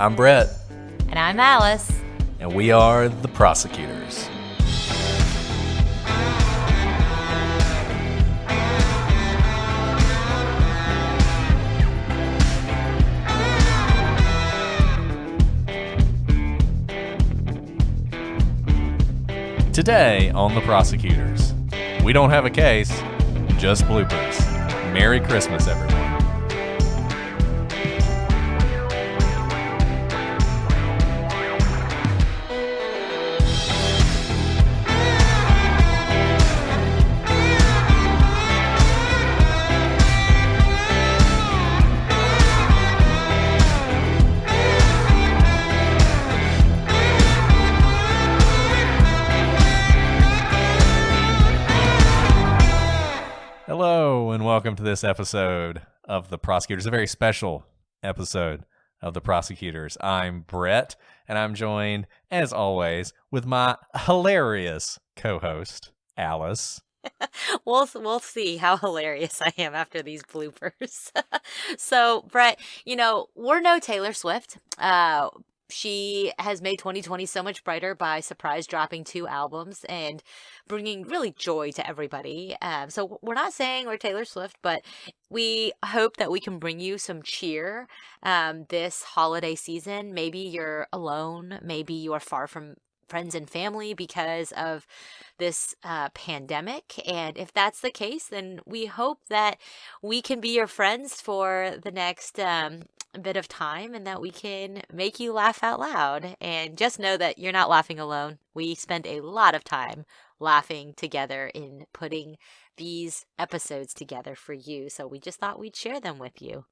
I'm Brett. And I'm Alice. And we are the Prosecutors. Today on the Prosecutors, we don't have a case, just bloopers. Merry Christmas, everyone. Hello, and welcome to this episode of The Prosecutors, a very special episode of The Prosecutors. I'm Brett, and I'm joined, as always, with my hilarious co-host, Alice. We'll see how hilarious I am after these bloopers. So, Brett, we're no Taylor Swift. She has made 2020 so much brighter by surprise dropping 2 albums and bringing really joy to everybody. So we're not saying we're Taylor Swift, but we hope that we can bring you some cheer this holiday season. Maybe you're alone. Maybe you are far from friends and family because of this pandemic. And if that's the case, then we hope that we can be your friends for the next bit of time and that we can make you laugh out loud. And just know that you're not laughing alone. We spend a lot of time laughing together in putting these episodes together for you. So we just thought we'd share them with you.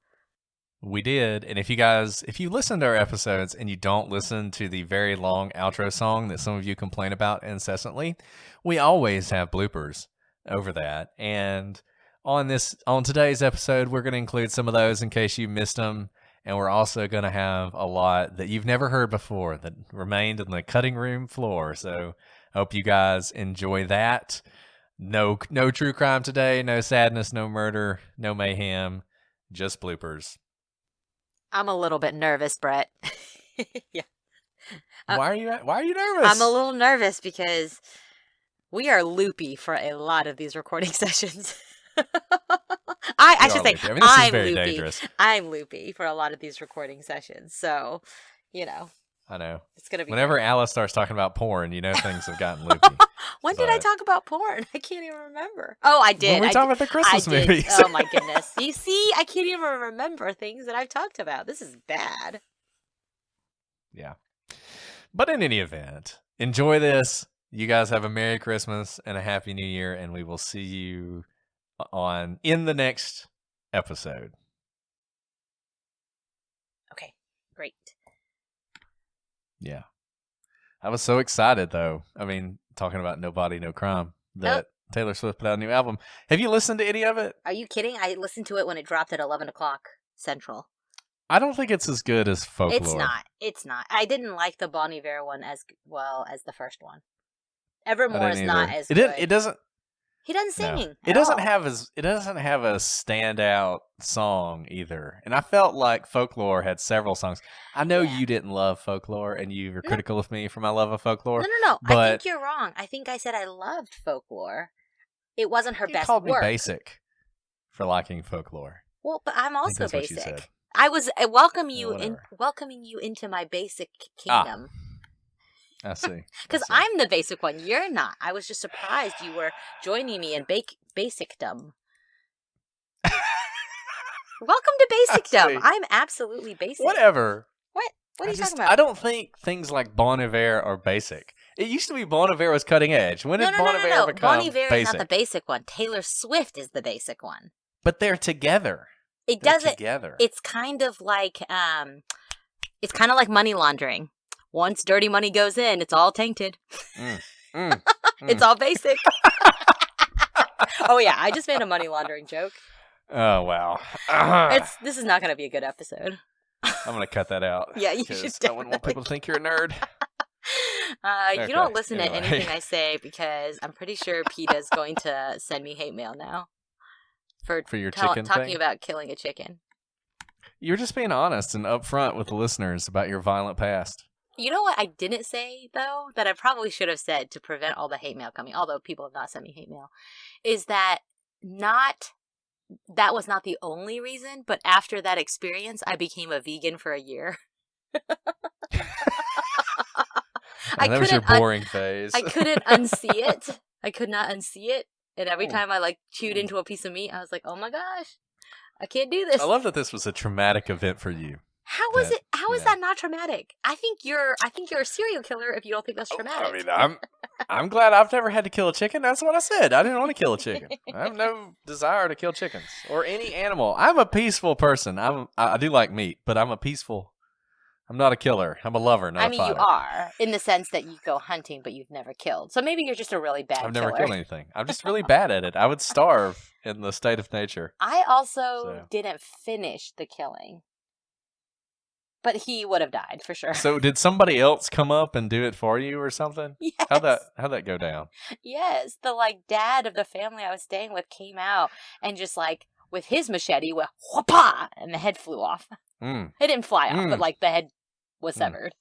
We did, and if you listen to our episodes and you don't listen to the very long outro song that some of you complain about incessantly, we always have bloopers over that. And on today's episode, we're going to include some of those in case you missed them, and we're also going to have a lot that you've never heard before that remained on the cutting room floor. So I hope you guys enjoy that. No true crime today, no sadness, no murder, no mayhem, just bloopers. I'm a little bit nervous, Brett. Yeah. Why are you nervous? I'm a little nervous because we are loopy for a lot of these recording sessions. I should say I'm loopy. Dangerous. I'm loopy for a lot of these recording sessions. So, I know. It's going to be whenever great. Alice starts talking about porn, things have gotten loopy. When did I talk about porn? I can't even remember. Oh, I did. When we talking about the Christmas movies. Oh, my goodness. You see, I can't even remember things that I've talked about. This is bad. Yeah. But in any event, enjoy this. You guys have a Merry Christmas and a Happy New Year, and we will see you in the next episode. Okay, great. Yeah. I was so excited, though. I mean, talking about No Body, No Crime, that Taylor Swift put out a new album. Have you listened to any of it? Are you kidding? I listened to it when it dropped at 11 o'clock Central. I don't think it's as good as Folklore. It's not. I didn't like the Bon Iver one as well as the first one. Evermore is not as good. It doesn't. He doesn't sing. No. It doesn't have a standout song either. And I felt like Folklore had several songs. I know you didn't love Folklore and you were critical of me for my love of Folklore. No. But I think you're wrong. I think I said I loved Folklore. It wasn't her best work. You called me basic for liking Folklore. Well, but I'm also basic. I was welcoming you into my basic kingdom. I see. Because I'm the basic one. You're not. I was just surprised you were joining me in basicdom. Welcome to basicdom. I'm absolutely basic. Whatever. What? What are you talking about? I don't think things like Bon Iver are basic. It used to be Bon Iver was cutting edge. When did Bon Iver become Bon Iver basic? is not the basic one. Taylor Swift is the basic one. But they're together. It doesn't. Together. It's kind of like money laundering. Once dirty money goes in, it's all tainted. It's all basic. Oh yeah, I just made a money laundering joke. Oh wow. This is not going to be a good episode. I'm going to cut that out. Yeah, you should. I wouldn't want people to think you're a nerd. You don't listen to anything I say because I'm pretty sure PETA's going to send me hate mail now. For your chicken talking thing? about killing a chicken. You're just being honest and upfront with the listeners about your violent past. You know what I didn't say, though, that I probably should have said to prevent all the hate mail coming, although people have not sent me hate mail, is that that was not the only reason, but after that experience, I became a vegan for a year. That was your boring phase. I couldn't unsee it. I could not unsee it. And every time I chewed into a piece of meat, I was like, oh my gosh, I can't do this. I love that this was a traumatic event for you. How is it? How is that not traumatic? I think you're a serial killer if you don't think that's traumatic. I mean, I'm glad I've never had to kill a chicken. That's what I said. I didn't want to kill a chicken. I have no desire to kill chickens or any animal. I'm a peaceful person. I do like meat, but I'm not a killer. I'm a lover, not a fighter. You are, in the sense that you go hunting, but you've never killed. So maybe you're just a really bad killer. I've never killed anything. I'm just really bad at it. I would starve in the state of nature. I also didn't finish the killing. But he would have died for sure. So did somebody else come up and do it for you or something? Yes. How'd that go down? Yes. The dad of the family I was staying with came out and just with his machete went whoopah and the head flew off. It didn't fly off, but the head was severed.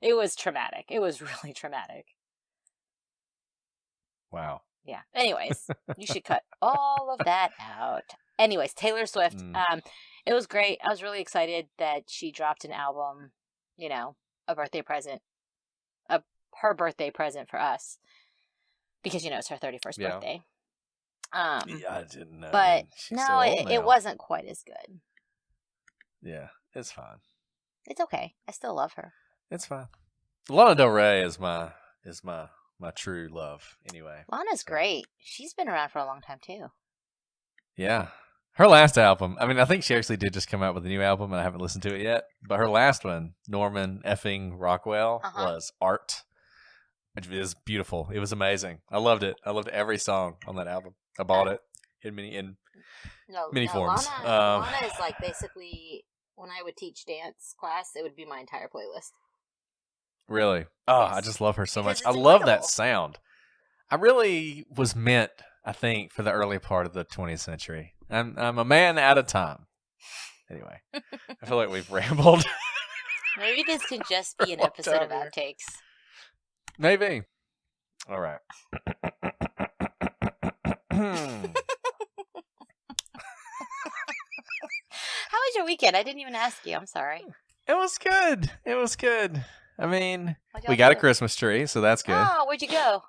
It was traumatic. It was really traumatic. Wow. Yeah. Anyways, you should cut all of that out. Anyways, Taylor Swift. It was great. I was really excited that she dropped an album, a birthday present, her birthday present for us, because it's her 31st birthday. Yeah, I didn't know. But no, it wasn't quite as good. Yeah, it's fine. It's okay. I still love her. It's fine. Lana Del Rey is my true love. Anyway, Lana's great. She's been around for a long time too. Yeah. Her last album, I mean, I think she actually did just come out with a new album, and I haven't listened to it yet. But her last one, Norman effing Rockwell, was art, which is beautiful. It was amazing. I loved it. I loved every song on that album. I bought it in many forms. Lana is basically, when I would teach dance class, it would be my entire playlist. Really? Oh, yes. I just love her so much. I love that sound. I really was meant, I think, for the early part of the 20th century. I'm a man at a time. Anyway, I feel like we've rambled. Maybe this can just be an episode of Outtakes. Maybe. All right. How was your weekend? I didn't even ask you. I'm sorry. It was good. I mean, we got a Christmas tree, so that's good. Oh, where'd you go?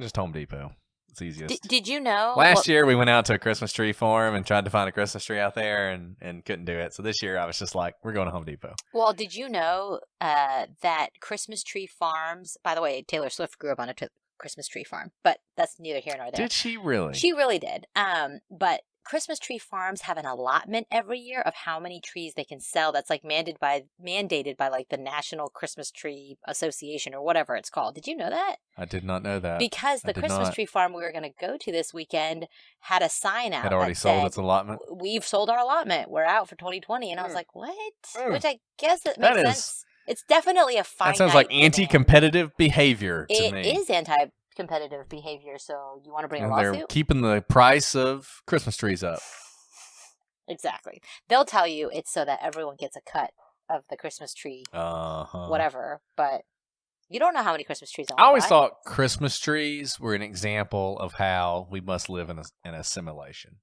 Just Home Depot. It's easiest. Did you know? Last year we went out to a Christmas tree farm and tried to find a Christmas tree out there and couldn't do it. So this year I was just like, we're going to Home Depot. Well, did you know that Christmas tree farms, by the way, Taylor Swift grew up on a Christmas tree farm, but that's neither here nor there. Did she really? She really did. But Christmas tree farms have an allotment every year of how many trees they can sell. That's mandated by the National Christmas Tree Association or whatever it's called. Did you know that? I did not know that. Because the Christmas tree farm we were going to go to this weekend had a sign out. Had already sold its allotment? We've sold our allotment. We're out for 2020. And I was like, what? Which I guess it makes sense. It's definitely a finite. That sounds like anti-competitive behavior to me. It is anti-competitive behavior, so you want to bring a lawsuit? They're keeping the price of Christmas trees up. Exactly. They'll tell you it's so that everyone gets a cut of the Christmas tree, whatever, but you don't know how many Christmas trees I always thought Christmas trees were an example of how we must live in a simulation.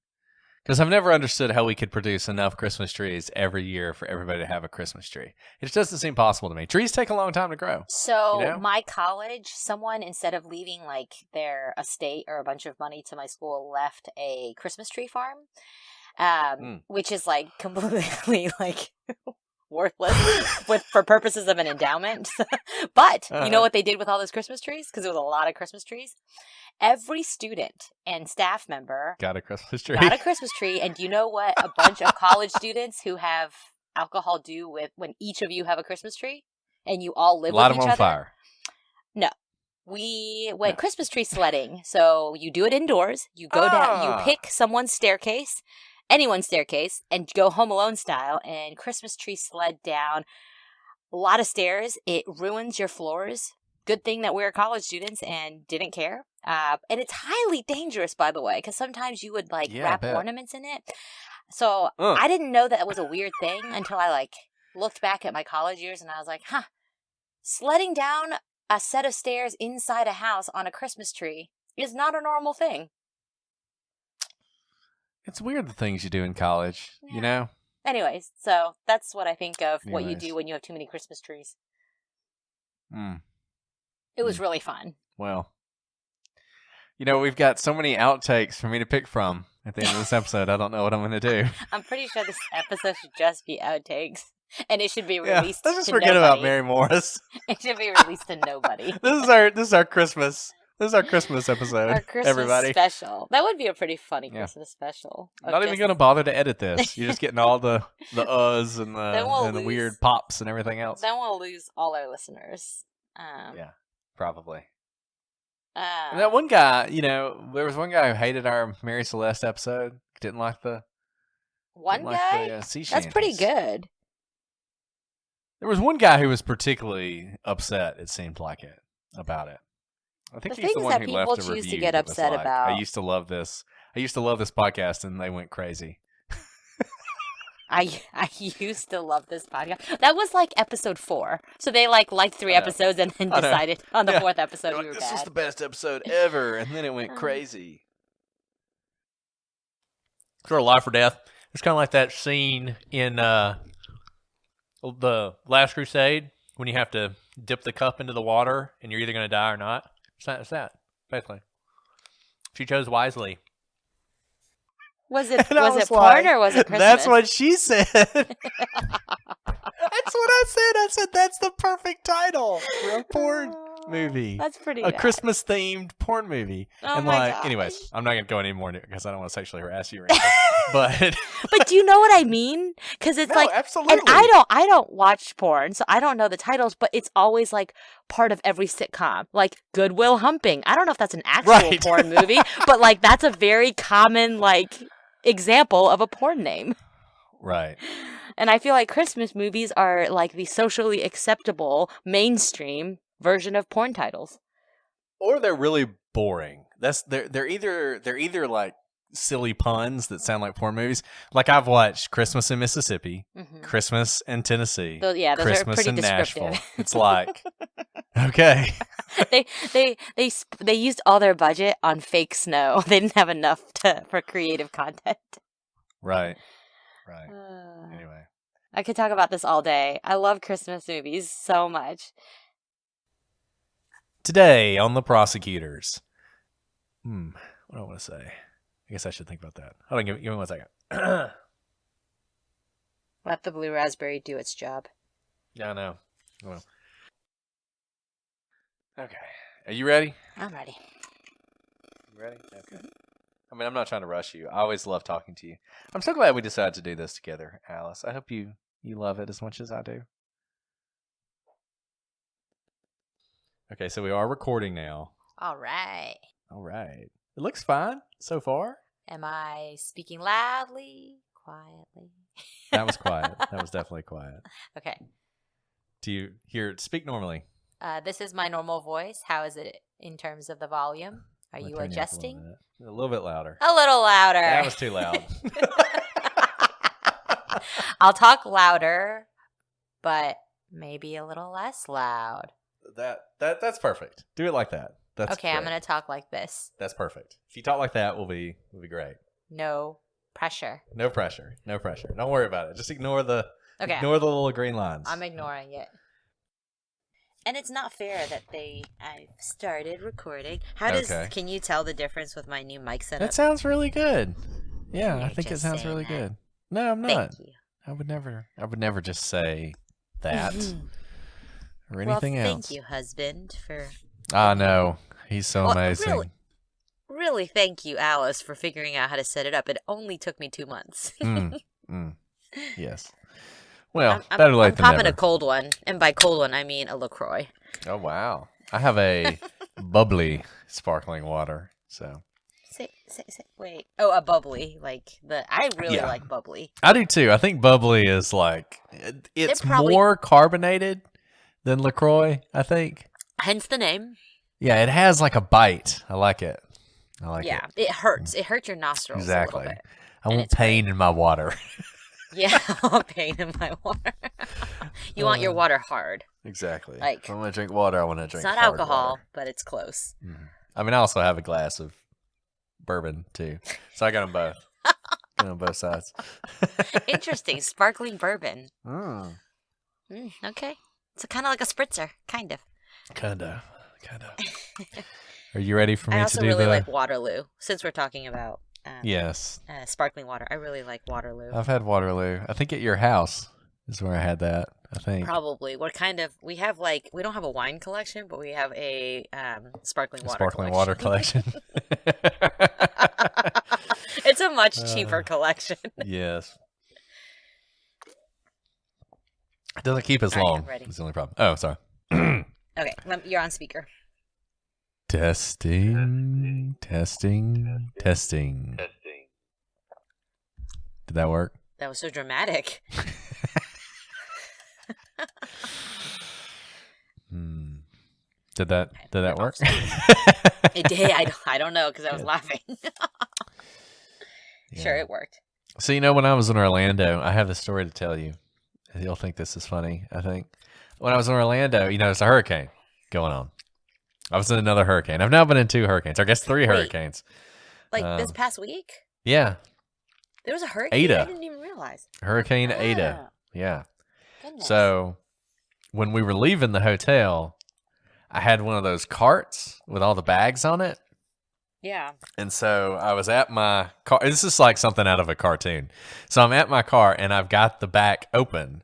Because I've never understood how we could produce enough Christmas trees every year for everybody to have a Christmas tree. It just doesn't seem possible to me. Trees take a long time to grow. So my college, someone, instead of leaving their estate or a bunch of money to my school, left a Christmas tree farm, which is completely worthless for purposes of an endowment. But you know what they did with all those Christmas trees? Because there was a lot of Christmas trees. Every student and staff member got a Christmas tree. And do you know what a bunch of college students who have alcohol do with when each of you have a Christmas tree and you all live with each other? A lot of them on fire. No. We went Christmas tree sledding. So you do it indoors. You go down. You pick someone's staircase, anyone's staircase, and go Home Alone style and Christmas tree sled down a lot of stairs. It ruins your floors. good thing that we were college students and didn't care. And it's highly dangerous, by the way, because sometimes you would like Yeah, I wrap bet. ornaments in it. So I didn't know that was a weird thing until I like looked back at my college years and I was like, huh, sledding down a set of stairs inside a house on a Christmas tree is not a normal thing. It's weird the things you do in college, Yeah. you know? Anyways, so that's what I think of what you Anyways. do when you have too many Christmas trees. Mm. It was really fun. Well, you know, we've got so many outtakes for me to pick from at the end of this episode. I don't know what I'm going to do. I'm pretty sure this episode should just be outtakes. And it should be Yeah, released let's just to forget nobody. about Mary Morris. It should be released to nobody. This is our Christmas. This is our Christmas episode. Our Christmas everybody. special. That would be a pretty funny Yeah. Christmas special. I'm not even going to bother to edit this. You're just getting all the uhs and the weird pops and everything else. Then we'll lose all our listeners. Yeah, probably. And that one guy, you know, there was one guy who hated our Mary Celeste episode. Didn't like the one didn't guy? Like the, sea That's pretty shanties. good. There was one guy who was particularly upset. It seemed like it about it. I think The he's the things one that who people left a choose to review get that was upset like, about. I used to love this. I used to love this podcast, and they went crazy. I used to love this podcast. That was like episode 4. So they liked 3 episodes and then decided on the 4th episode we were this bad. is the best episode ever, and then it went crazy. Sort of life or death. It's kind of like that scene in the Last Crusade when you have to dip the cup into the water, and you're either going to die or not. It's that, basically. She chose wisely. Was it And I porn like, or was it Christmas? That's what she said. That's what I said. I said that's the perfect title for a porn movie. That's pretty A bad. Christmas themed porn movie. Oh and my like, gosh. anyways, I'm not gonna go any more into it because I don't want to sexually harass you or anything. But But do you know what I mean? Because it's no, like, absolutely. and I don't watch porn, so I don't know the titles, but it's always like part of every sitcom, like Goodwill Humping. I don't know if that's an actual Right. porn movie, but like that's a very common like example of a porn name. Right. And I feel like Christmas movies are like the socially acceptable mainstream version of porn titles. Or they're really boring. They're either like silly puns that sound like porn movies. Like I've watched Christmas in Mississippi, Christmas in Tennessee, Those are Christmas pretty in descriptive. Nashville. It's like, okay. They used all their budget on fake snow. They didn't have enough for creative content. Right. Anyway. I could talk about this all day. I love Christmas movies so much. Today on The Prosecutors. What do I want to say? I guess I should think about that. Hold on, give me 1 second. Let the blue raspberry do its job. Yeah, I know. Well. Okay. Are you ready? I'm ready. You ready? Okay. I mean, I'm not trying to rush you. I always love talking to you. I'm so glad we decided to do this together, Alice. I hope you love it as much as I do. Okay, so we are recording now. All right. All right. It looks fine so far. Am I speaking loudly, quietly? That was quiet. That was definitely quiet. Okay. Do you hear it? Speak normally. This is my normal voice. How is it in terms of the volume? Are you Turn you up adjusting? a little bit louder. A little louder. That was too loud. I'll talk louder, but maybe a little less loud. That's perfect. Do it like that. That's okay, I'm great. going to talk like this. That's perfect. If you talk like that, we'll be great. No pressure. No pressure. No pressure. Don't worry about it. Just ignore the little green lines. I'm ignoring it. And it's not fair that I've started recording. Can you tell the difference with my new mic setup? That sounds really good. Yeah, You're I think it just sounds saying really that. good. No, I'm not. Thank you. I would never just say that or anything well, else. thank you, husband, for... I know. He's so amazing. Really, thank you, Alice, for figuring out how to set it up. It only took me 2 months. Yes. Well, I'm better late than popping never. a cold one, and by cold one, I mean a LaCroix. Oh, wow. I have a bubbly sparkling water, so. Wait. Oh, a bubbly. I really like bubbly. I do too. I think bubbly is like, it's probably- more carbonated than LaCroix, I think. Hence the name. Yeah, it has like a bite. I like it. I like it. Yeah, it hurts. It hurts your nostrils a little Exactly. bit. I And want it's great. pain in my water. Yeah, I want pain in my water. You want your water hard. Exactly. Like, if I want to drink water, I want to it's drink not hard alcohol, water. but it's close. I mean, I also have a glass of bourbon too, so I got them both. Got on both sides. Interesting. Sparkling bourbon. Mm. Okay. It's kind of like a spritzer, kind of. Kinda. Are you ready for me I to also do really the? like Waterloo, since we're talking about Yes, sparkling water. I really like Waterloo. I've had Waterloo. I think at your house is where I had that. I think Probably. We have like, we don't have a wine collection, but we have a sparkling water sparkling collection. water collection. It's a much cheaper collection. Yes. It doesn't keep as All right, long. I'm ready. That's the only problem. Oh, sorry. Okay, you're on speaker. Testing. Did that work? That was so dramatic. Did that work? It did. I don't know because I was laughing. Sure, it worked. So, when I was in Orlando, I have a story to tell you. You'll think this is funny, I think. When I was in Orlando, there's a hurricane going on. I was in another hurricane. I've now been in 2 hurricanes. I guess 3 hurricanes. Like this past week? Yeah. There was a hurricane? Ada. I didn't even realize. Hurricane Ada. Yeah. Goodness. So when we were leaving the hotel, I had one of those carts with all the bags on it. Yeah. And so I was at my car. This is like something out of a cartoon. So I'm at my car and I've got the back open.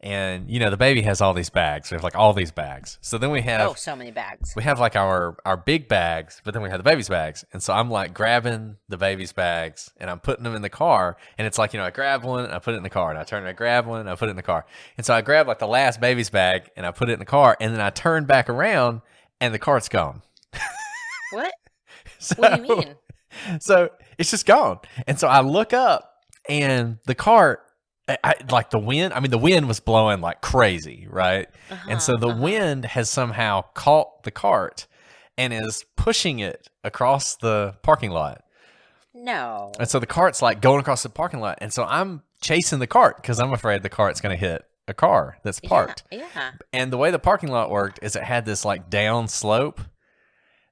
And, the baby has all these bags. We have like all these bags. So then we have... Oh, so many bags. We have like our big bags, but then we have the baby's bags. And so I'm like grabbing the baby's bags and I'm putting them in the car. And it's like, I grab one and I put it in the car. And I turn and I grab one and I put it in the car. And so I grab like the last baby's bag and I put it in the car. And then I turn back around and the cart's gone. What? So, what do you mean? So it's just gone. And so I look up and the cart, like the wind, the wind was blowing like crazy, right? And so the wind has somehow caught the cart and is pushing it across the parking lot. No. And so the cart's like going across the parking lot. And so I'm chasing the cart because I'm afraid the cart's going to hit a car that's parked. Yeah. And the way the parking lot worked is it had this like down slope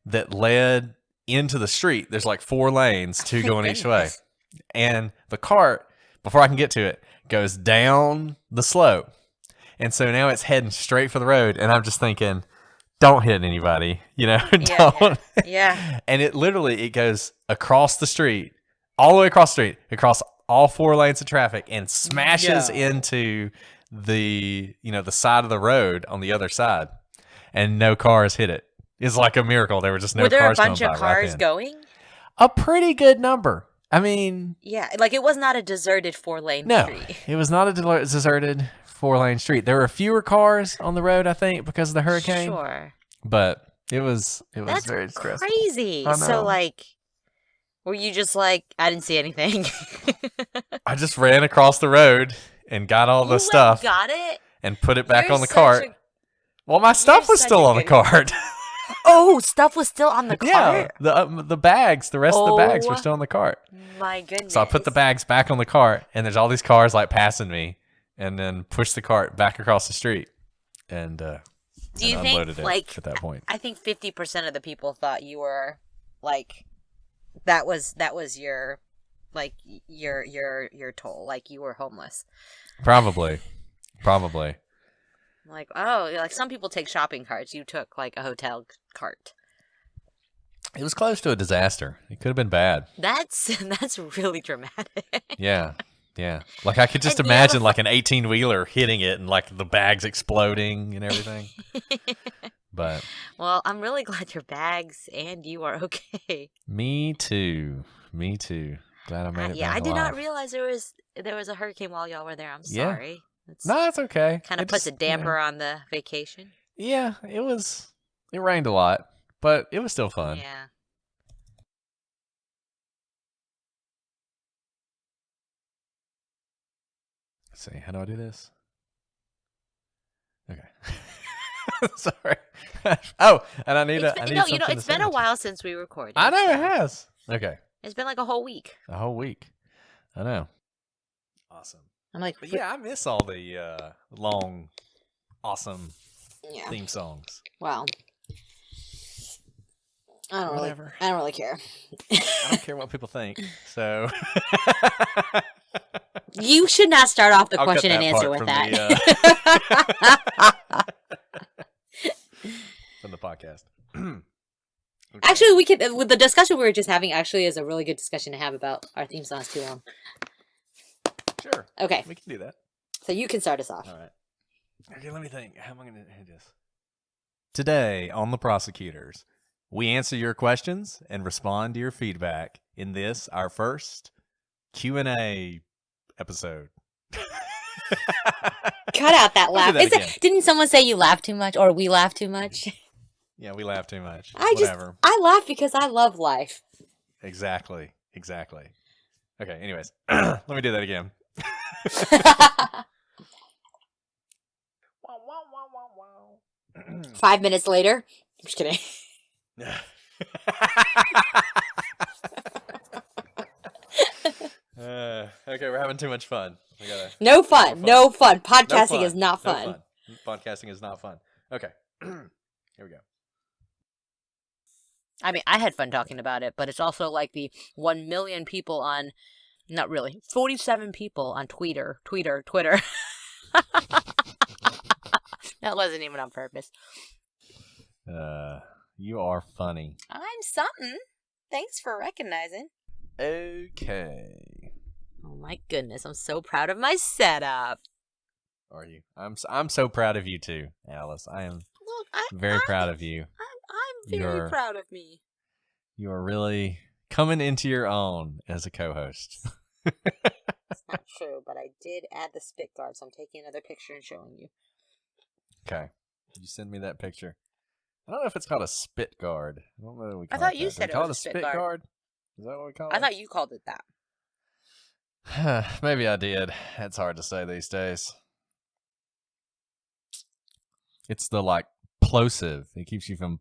that led into the street. There's like 4 lanes, 2 going each way. And the cart, before I can get to it, goes down the slope. And so now it's heading straight for the road. And I'm just thinking, don't hit anybody, don't. Yeah. And it goes across the street, all the way across the street, across all 4 lanes of traffic and smashes into the, the side of the road on the other side. And no cars hit it. It's like a miracle. There were just no cars going by. Were there a bunch of cars going? A pretty good number. Yeah, like it was not a deserted 4-lane no, street. It was not a deserted 4-lane street. There were fewer cars on the road, I think, because of the hurricane. Sure. But it was That's very stressful. Crazy. I know. So like, were you just like, I didn't see anything? I just ran across the road and got all the stuff. Got it? And put it back on the cart. Well, my stuff was still on the cart. Oh, stuff was still on the cart? Yeah, the bags, the rest of the bags were still on the cart. My goodness. So I put the bags back on the cart, and there's all these cars like passing me, and then push the cart back across the street, and do you think unloaded it at that point. I think 50% of the people thought you were like that was your like your toll, like you were homeless. Probably. Like, oh, like some people take shopping carts. You took like a hotel cart. It was close to a disaster. It could have been bad. That's really dramatic. Yeah. Like I could just imagine like an 18-wheeler hitting it and like the bags exploding and everything. But well, I'm really glad your bags and you are okay. Me too. Glad I made it. Yeah, back I did alive. not realize there was a hurricane while y'all were there. I'm sorry. No, it's okay. Kind of puts a damper on the vacation. Yeah, it rained a lot, but it was still fun. Yeah. Let's see, how do I do this? Okay. Sorry. Oh, and I need You know, something it's to been a send. while since we recorded. I know it so has. Okay, It's been like a whole week. a whole week. I know. Awesome. I'm like, But yeah, I miss all the long, awesome yeah. theme songs. Wow. Whatever. I don't really care. I don't care what people think. So You should not start off the I'll cut question and that answer part with from that. from the podcast. Okay. Actually, we could. With the discussion we were just having, actually, is a really good discussion to have about our theme songs too long. Sure. Okay, We can do that. so you can start us off. All right. Okay, let me think. How am I going to do this? Today on The Prosecutors, we answer your questions and respond to your feedback in this, our first Q&A episode. Cut out that laugh. that again. Didn't someone say you laugh too much, or we laugh too much? Yeah, we laugh too much. I laugh because I love life. Exactly. Okay, anyways, let me do that again. 5 minutes later. I'm just kidding. Okay, we're having too much fun. No fun. No fun. Podcasting is not fun. Podcasting is not fun. Okay, here we go. I mean, I had fun talking about it, but it's also like the 1 million people on, not really, 47 people on Twitter. That wasn't even on purpose. You are funny. I'm something. Thanks for recognizing. Okay. Oh my goodness, I'm so proud of my setup. Are you? I'm so proud of you too, Alice. I am very proud of you. I'm very proud of me. You are really coming into your own as a co-host. It's not true, but I did add the spit guard, so I'm taking another picture and showing you. Okay. Did you send me that picture? I don't know if it's called a spit guard. I don't know what we call I thought it. you said it was a spit guard. Is that what we call it? I thought you called it that. Maybe I did. It's hard to say these days. It's the plosive. It keeps you from.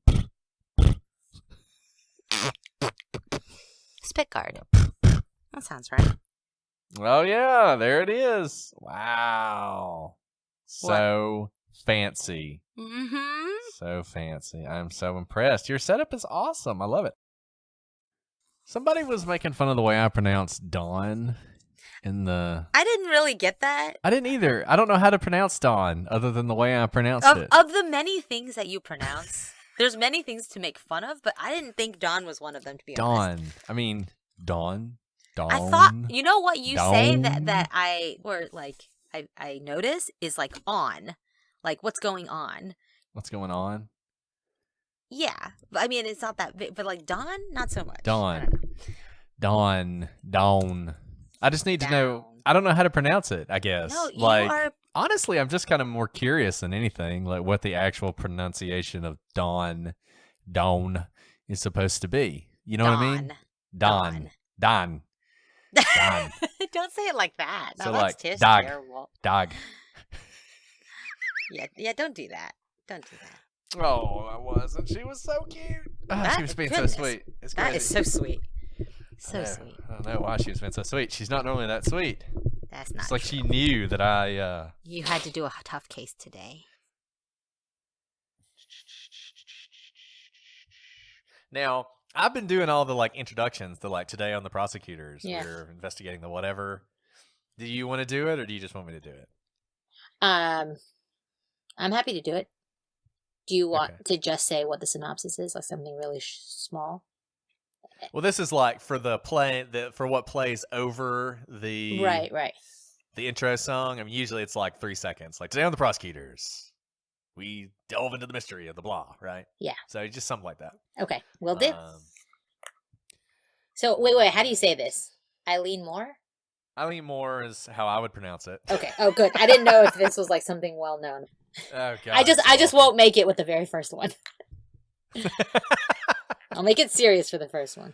Spit guard. That sounds right. Oh yeah, there it is. Wow. So fancy. Mm-hmm. So fancy. I'm so impressed. Your setup is awesome. I love it. Somebody was making fun of the way I pronounced Dawn in the... I didn't really get that. I didn't either. I don't know how to pronounce Dawn other than the way I pronounced it. Of the many things that you pronounce, there's many things to make fun of, but I didn't think Dawn was one of them, to be honest. Dawn. I mean, Dawn. I thought, you know what you say that I notice is like on. Like, what's going on? What's going on? Yeah. I mean, it's not that big, but like Dawn, not so much. Dawn. I just need to know. I don't know how to pronounce it, I guess. No, you are... Honestly, I'm just kind of more curious than anything, like what the actual pronunciation of Dawn is supposed to be. You know what I mean? Dawn. Don't say it like that. No, So that's like, terrible. Dog. Yeah, don't do that. Don't do that. Oh, I wasn't. She was so cute. She was being Goodness. so sweet. It's That crazy. is so sweet. So sweet. I don't know why she was being so sweet. She's not normally that sweet. That's not It's like true. she knew that I... You had to do a tough case today. Now, I've been doing all the introductions to today on The Prosecutors. Yeah. We're investigating the whatever. Do you want to do it or do you just want me to do it? I'm happy to do it. Do you want Okay. to just say what the synopsis is, like something really small? Well, this is for the for what plays over the Right. the intro song. I mean, usually it's 3 seconds. Like today on The Prosecutors, we delve into the mystery of the blah, right? Yeah. So just something like that. Okay, will do. Um, So wait, how do you say this? Eileen Moore? Eileen Moore is how I would pronounce it. Okay. Oh, good. I didn't know if this was something well known. Oh God. I just won't make it with the very first one. I'll make it serious for the first one.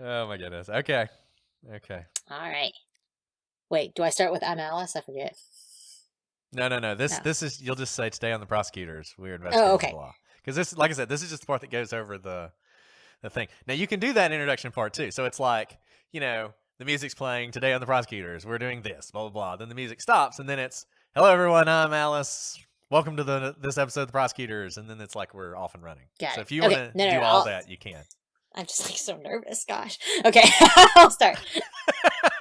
Oh my goodness. Okay. All right. Wait, do I start with I'm Alice? I forget. No. No. This is you'll just say today on the prosecutors. We're investigating Oh, okay. blah. Because this, like I said, this is just the part that goes over the thing. Now you can do that introduction part too. So it's like, the music's playing today on the prosecutors. We're doing this, blah blah blah. Then the music stops, and then it's hello everyone. I'm Alice. Welcome to this episode of the prosecutors. And then it's like we're off and running. Got so it. if you want to do all that, you can. I'm just like so nervous. Gosh. Okay, I'll start.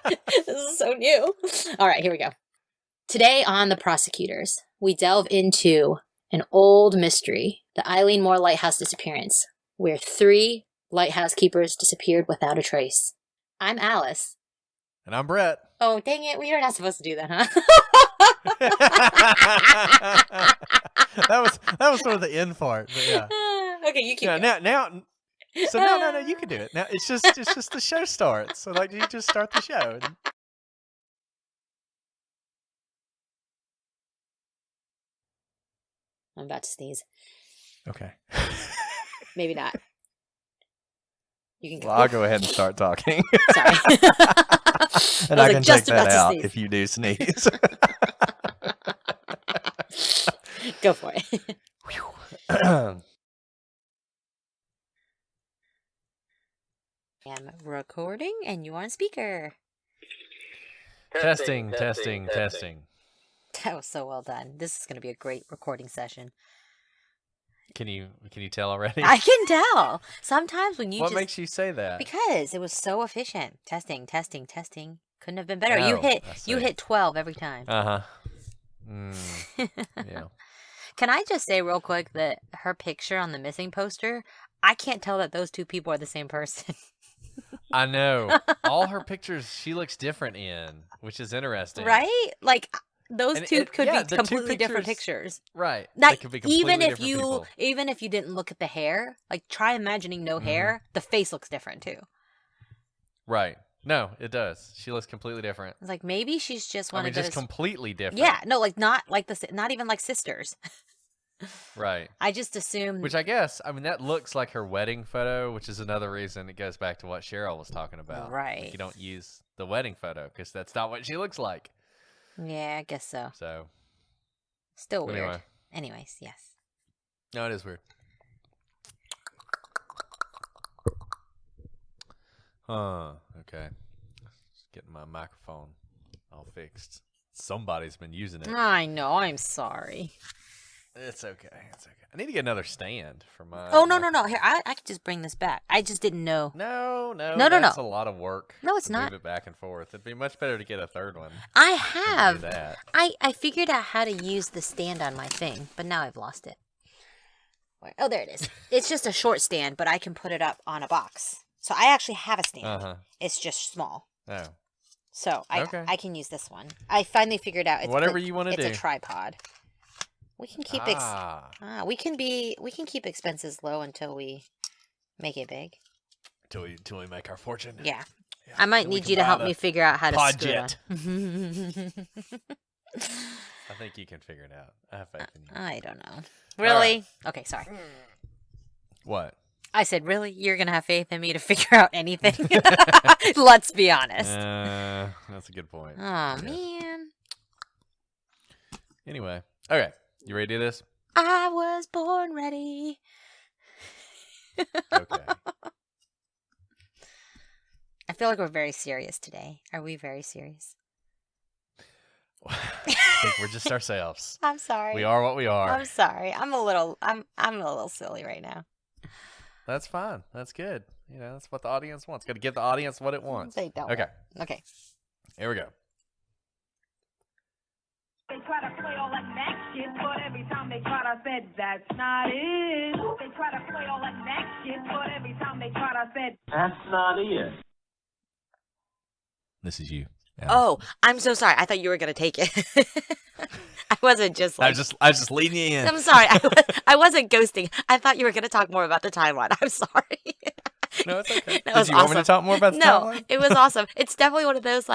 This is so new. All right, here we go. Today on the prosecutors, we delve into an old mystery, the Eileen Moore Lighthouse disappearance, where 3 lighthouse keepers disappeared without a trace. I'm Alice. And I'm Brett. Oh, dang it. You're not supposed to do that, huh? that was sort of the end part, but yeah. Okay, you keep going. No, you can do it. Now it's just the show starts. So like you just start the show. I'm about to sneeze. Okay. Maybe not. You can go. Well, I'll go ahead and start talking. Sorry. And I can take that out if you do sneeze. Go for it. I'm recording and you on speaker. Testing. That was so well done. This is going to be a great recording session. Can you tell already? I can tell. Sometimes when you What makes you say that? Because it was so efficient. Testing. Couldn't have been better. Oh, you hit 12 every time. Uh-huh. Yeah. Can I just say real quick that her picture on the missing poster, I can't tell that those 2 people are the same person. I know. All her pictures she looks different in, which is interesting. Right? Like those two could be completely different pictures. Right. Like, they could be completely different people. Even if you didn't look at the hair, like try imagining no hair, the face looks different too. Right. No, it does. She looks completely different. It's like maybe she's just one of those. Just completely different. Yeah, no, like not even like sisters. Right. I just assumed. Which I guess, that looks like her wedding photo, which is another reason it goes back to what Cheryl was talking about. Right. Like you don't use the wedding photo because that's not what she looks like. Yeah, I guess so. So. Still weird. Anyway. Anyways, yes. No, it is weird. Okay. Just getting my microphone all fixed. Somebody's been using it. I know. I'm sorry. It's okay. I need to get another stand for my. Oh no! Here, I can just bring this back. I just didn't know. No. That's a lot of work. No, it's not. Move it back and forth. It'd be much better to get a third one. I have. Do that. I figured out how to use the stand on my thing, but now I've lost it. Oh, there it is. It's just a short stand, but I can put it up on a box. So I actually have a stand. Uh-huh. It's just small. Oh. So I can use this one. I finally figured out it's whatever you want to do. It's a tripod. We can keep we can keep expenses low until we make it big. Until we make our fortune. Yeah. I might need you to help me figure out how to screw it. I think you can figure it out. I have faith in you. I don't know. Really? Right. Okay, sorry. What? I said, really? You're going to have faith in me to figure out anything? Let's be honest. That's a good point. Oh, man. Anyway. Okay. You ready to do this? I was born ready. Okay. I feel like we're very serious today. Are we very serious? I think we're just ourselves. I'm sorry. We are what we are. I'm sorry. I'm a little silly right now. That's fine. That's good. That's what the audience wants. Got to give the audience what it wants. They don't. Okay. Here we go. They try to play all that neck shit, but every time they try, I said, that's not it. They try to play all that neck shit, but every time they try, I said, that's not it. This is you. Alice. Oh, I'm so sorry. I thought you were going to take it. I wasn't just like... I was just leading you in. I'm sorry. I wasn't ghosting. I thought you were going to talk more about the timeline. I'm sorry. No, it's okay. Did you want me to talk more about the timeline? No, it was awesome. It's definitely one of those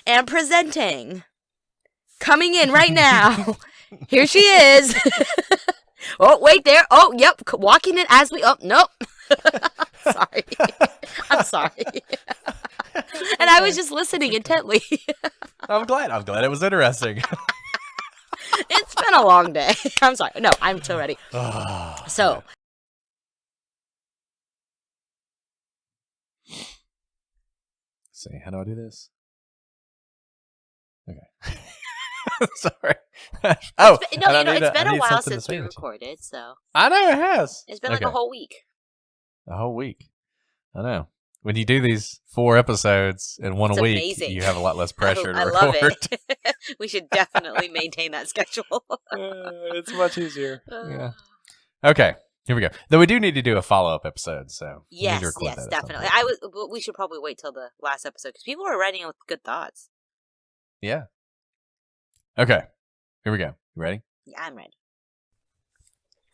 and presenting... Coming in right now. Here she is. Oh, wait there. Oh, yep. Walking in as we... Oh, nope. Sorry. I'm sorry. And I was just listening intently. I'm glad it was interesting. been a long day. I'm sorry. No, I'm so ready. So. Let's see, how do I do this? Okay. Sorry. Oh, It's been a while since we recorded, so. I know it has. It's been like a whole week. A whole week. I know. When you do these 4 episodes in one a week, amazing. You have a lot less pressure to record. I love it. We should definitely maintain that schedule. It's much easier. Yeah. Okay. Here we go. Though we do need to do a follow-up episode, so yes, definitely. We should probably wait till the last episode because people are writing with good thoughts. Yeah. Okay. Here we go. You ready? Yeah, I'm ready.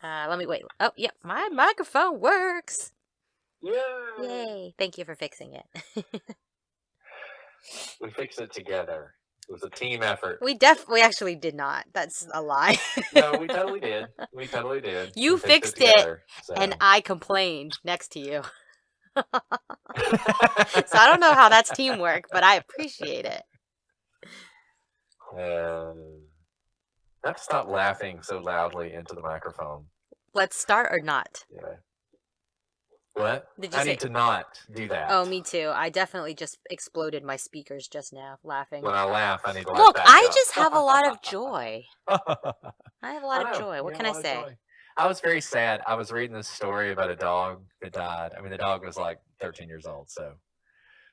Let me wait. Oh, yeah, my microphone works. Yay! Thank you for fixing it. We fixed it together. It was a team effort. We actually did not. That's a lie. No, we totally did. You fixed it, and I complained next to you. So I don't know how that's teamwork, but I appreciate it. I have to stop laughing so loudly into the microphone. Let's start or not? Yeah. What? I need to not do that. Oh, me too. I definitely just exploded my speakers just now, laughing. When I laugh, I need to laugh. Look, back I up. just have a lot of joy. I have a lot of joy. What can I say? I was very sad. I was reading this story about a dog that died. I mean, the dog was like 13 years old, so.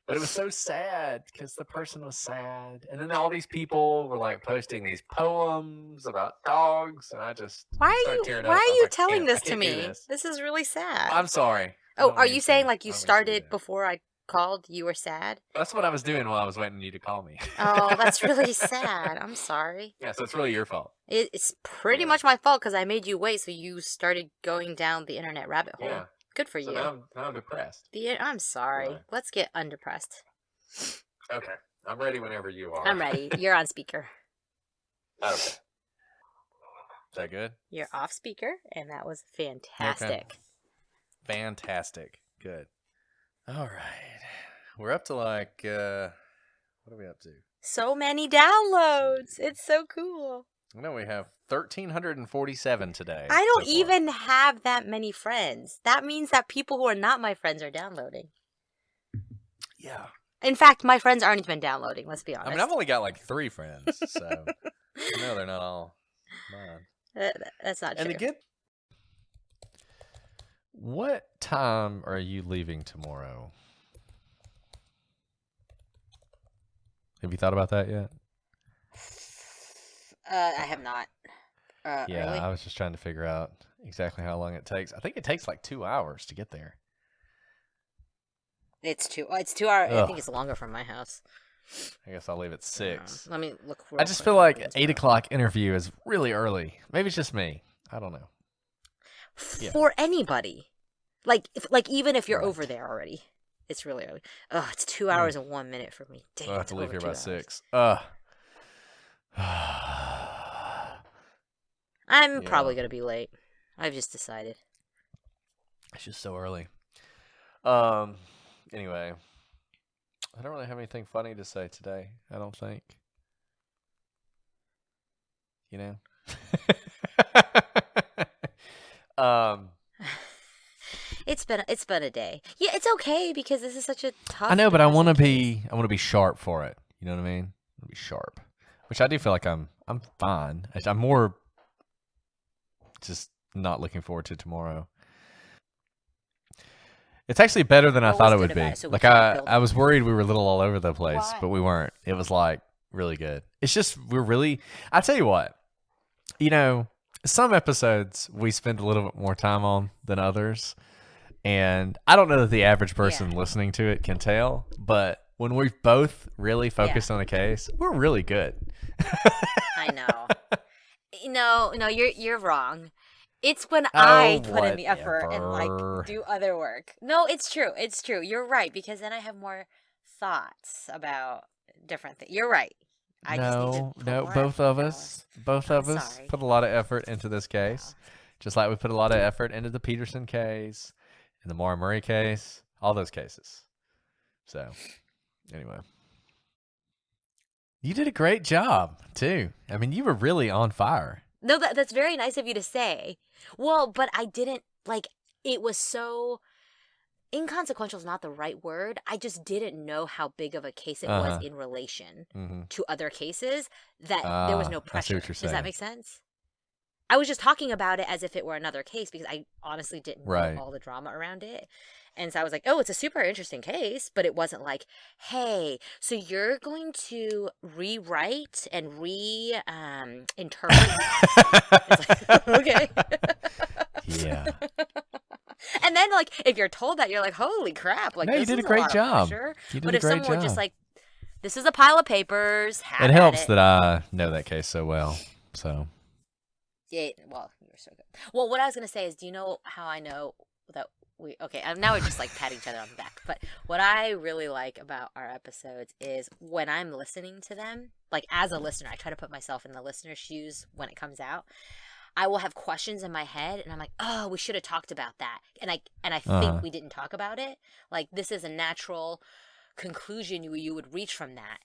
But it was so sad because the person was sad. And then all these people were like posting these poems about dogs. And I just Why are you telling this to me? This is really sad. I'm sorry. Oh, are you saying like you started before I called, you were sad? That's what I was doing while I was waiting for you to call me. Oh, that's really sad. I'm sorry. Yeah, so it's really your fault. It's pretty much my fault because I made you wait, so you started going down the internet rabbit hole. Yeah. Good for you. Now I'm depressed. I'm sorry. Right. Let's get undepressed. Okay. I'm ready whenever you are. I'm ready. You're on speaker. Okay. Is that good? You're off speaker, and that was fantastic. Okay. Fantastic. Good. All right. We're up to like, what are we up to? So many downloads. It's so cool. I know we have 1,347 today. I don't even have that many friends. That means that people who are not my friends are downloading. Yeah. In fact, my friends aren't even downloading, let's be honest. I mean, I've only got like 3 friends, so I know they're not all mine. That's not true. And what time are you leaving tomorrow? Have you thought about that yet? I have not. Yeah, early? I was just trying to figure out exactly how long it takes. I think it takes like 2 hours to get there. It's 2 hours. Ugh. I think it's longer from my house. I guess I'll leave at 6. Let me look. I just feel like an 8 o'clock interview is really early. Maybe it's just me. I don't know. For anybody, like even if you're over there already, it's really early. Oh, it's 2 hours and 1 minute for me. Dang, I'll have to leave here by 6. I'm probably gonna be late. I've just decided. It's just so early. Anyway, I don't really have anything funny to say today. I don't think. You know. It's been a day. Yeah, it's okay because this is such a tough. I know, but I want to be sharp for it. You know what I mean? I want to be sharp, which I do feel like I'm fine. I'm more just not looking forward to tomorrow. It's actually better than I thought it would be. Like I was worried we were a little all over the place, but we weren't. It was like really good. It's just I tell you what, you know, some episodes we spend a little bit more time on than others. And I don't know that the average person listening to it can tell, but when we've both really focused on a case, we're really good. I know. No, you're wrong. It's when I put in the effort and like do other work. No, it's true. It's true. You're right, because then I have more thoughts about different things. You're right. Both of us put a lot of effort into this case, just like we put a lot of effort into the Peterson case, and the Maura Murray case, all those cases. So, anyway, you did a great job too. I mean, you were really on fire. No, that's very nice of you to say. Well, but I didn't, like, it was so, inconsequential is not the right word. I just didn't know how big of a case it was Uh-huh. in relation Mm-hmm. to other cases that there was no I see pressure. what you're Does that saying. make sense? I was just talking about it as if it were another case because I honestly didn't know Right. all the drama around it. And so I was like, oh, it's a super interesting case, but it wasn't like, hey, so you're going to rewrite and interpret. It's like, okay. Yeah. And then, like, if you're told that, you're like, holy crap. Like, No, you this did is a great lot of job. pressure. You did But a if great someone were just job. like, this is a pile of papers, have It at helps it. that I know that case so well. So Yeah, well, you were so good. Well, what I was going to say is, do you know how I know that okay, now we're just like patting each other on the back. But what I really like about our episodes is when I'm listening to them, like as a listener, I try to put myself in the listener's shoes when it comes out. I will have questions in my head and I'm like, oh, we should have talked about that. And I think we didn't talk about it. Like, this is a natural conclusion you would reach from that.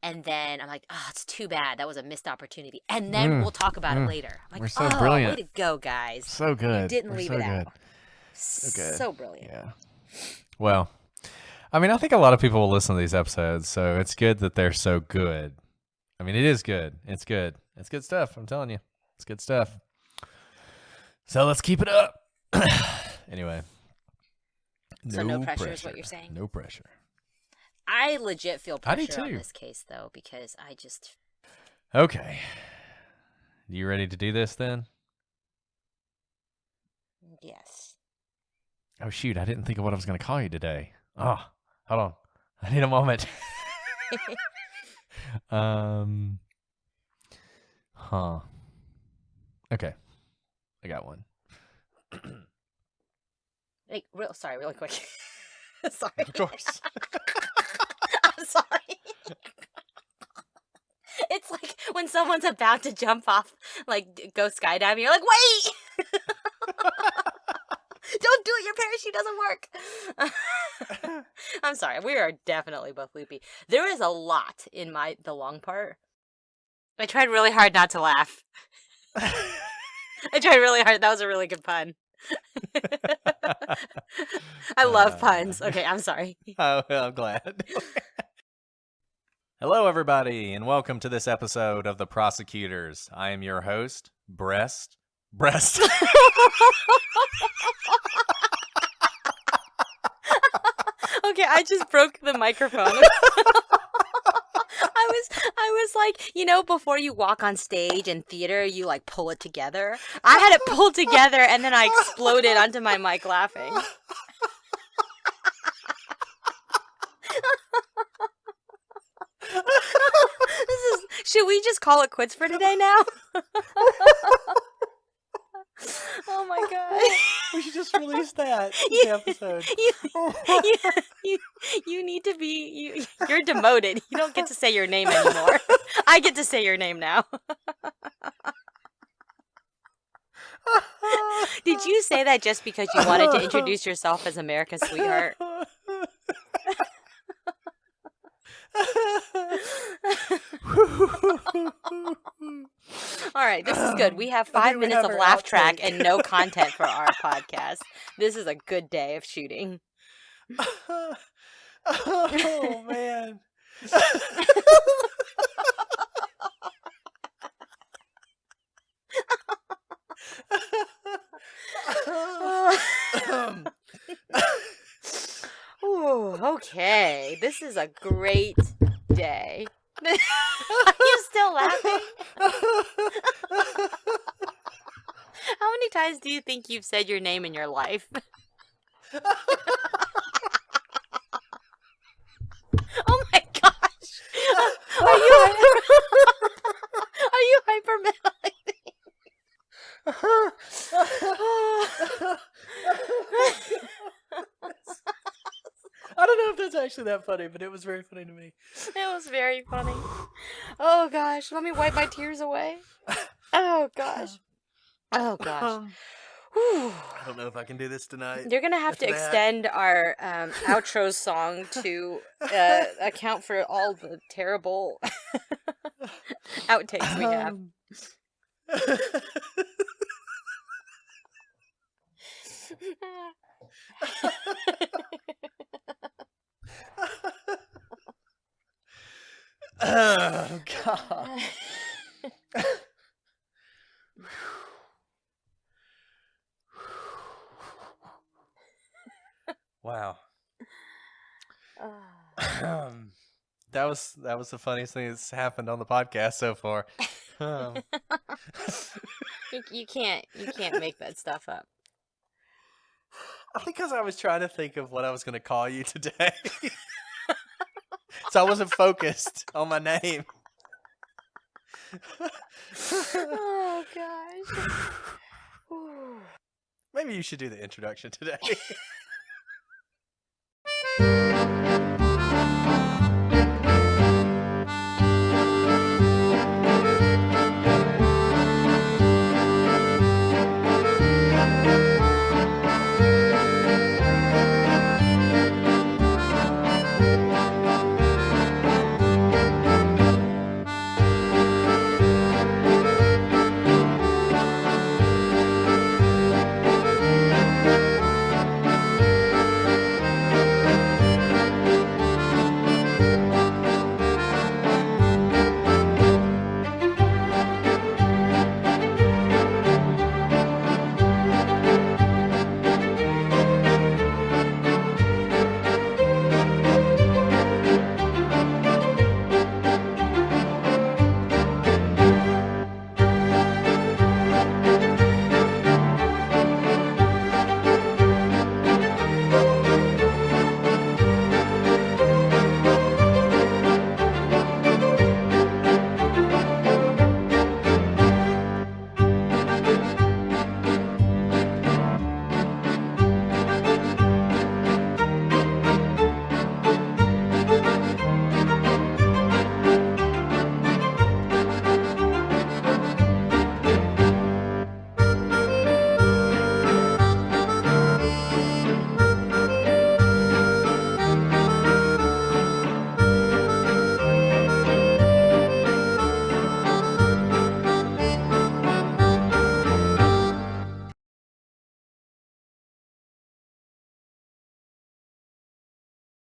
And then I'm like, oh, it's too bad. That was a missed opportunity. And then we'll talk about it later. I'm like, we're so oh, brilliant. way to go, guys. So good. You didn't We're leave so it good. out. So good. So brilliant. Yeah. Well, I mean, I think a lot of people will listen to these episodes, so it's good that they're so good. I mean, it is good. It's good. It's good stuff. I'm telling you. It's good stuff. So let's keep it up. Anyway. So no pressure is what you're saying? No pressure. I legit feel I do pressure on too. this case, though, because I just... Okay. You ready to do this then? Yes. Oh, shoot. I didn't think of what I was going to call you today. Oh, hold on. I need a moment. Huh. Okay. I got one. Like, really quick. Sorry. Of course. I'm sorry. It's like when someone's about to jump off, like, go skydiving, you're like, wait! Don't do it, your parachute doesn't work. I'm sorry, we are definitely both loopy. There is a lot in the long part. I tried really hard not to laugh. I tried really hard. That was a really good pun. I love puns. Okay, I'm sorry. Oh, well, I'm glad. Hello, everybody, and welcome to this episode of The Prosecutors. I am your host, Breast. Okay, I just broke the microphone. I was like, you know, before you walk on stage in theater, you like pull it together. I had it pulled together and then I exploded onto my mic laughing. Should we just call it quits for today now? Oh my god. We should just release that the episode. You need to be you're demoted. You don't get to say your name anymore. I get to say your name now. Did you say that just because you wanted to introduce yourself as America's sweetheart? All right, this is good. We have 5 minutes of laugh track and no content for our podcast. This is a good day of shooting. Oh, man. Ooh, okay. This is a great day. Are you still laughing? How many times do you think you've said your name in your life? Oh my gosh. Are you hyperventilating? I don't know if that's actually that funny, but it was very funny to me. It was very funny. Oh gosh, let me wipe my tears away. Oh gosh. Oh gosh. Whew. I don't know if I can do this tonight. You're gonna have to extend our outro song to account for all the terrible outtakes we have. Oh God. Wow. That was the funniest thing that's happened on the podcast so far. You can't make that stuff up. Because I was trying to think of what I was going to call you today. So I wasn't focused on my name. Oh gosh. Maybe you should do the introduction today.